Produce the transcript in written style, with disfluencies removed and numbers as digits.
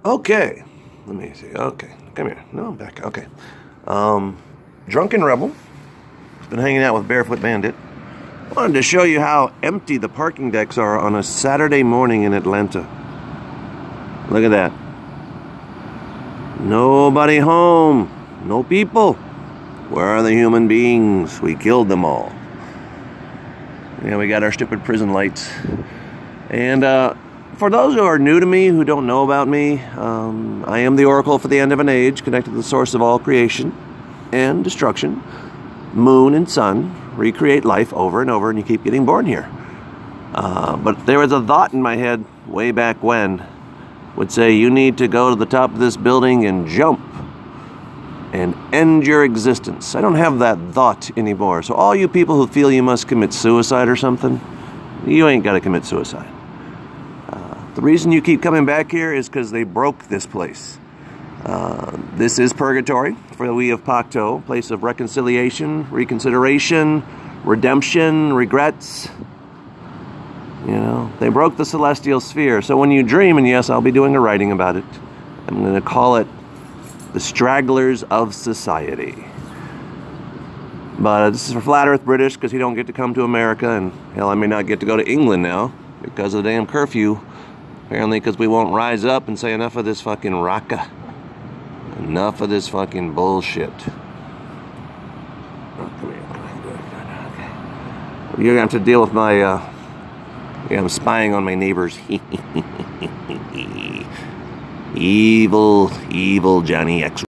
Okay, let me see. Okay, come here. No, I'm back. Okay. Drunken Rebel. Been hanging out with Barefoot Bandit. Wanted to show you how empty the parking decks are on a Saturday morning in Atlanta. Look at that. Nobody home. No people. Where are the human beings? We killed them all. Yeah, we got our stupid prison lights. And for those who are new to me, who don't know about me, I am the oracle for the end of an age, connected to the source of all creation and destruction. Moon and sun recreate life over and over, and you keep getting born here. But there was a thought in my head way back when would say you need to go to the top of this building and jump and end your existence. I don't have that thought anymore. So all you people who feel you must commit suicide or something, you ain't got to commit suicide. The reason you keep coming back here is because they broke this place. This is purgatory for the we of Pakhto, place of reconciliation, reconsideration, redemption, regrets. You know, they broke the celestial sphere. So when you dream, and yes, I'll be doing a writing about it, I'm going to call it the stragglers of society. But this is for Flat Earth British, because you don't get to come to America, and hell, I may not get to go to England now because of the damn curfew. Apparently because we won't rise up and say enough of this fucking raka. Enough of this fucking bullshit. Oh, come here. Okay. You're going to have to deal with my, yeah, I'm spying on my neighbors. Evil, evil Johnny X.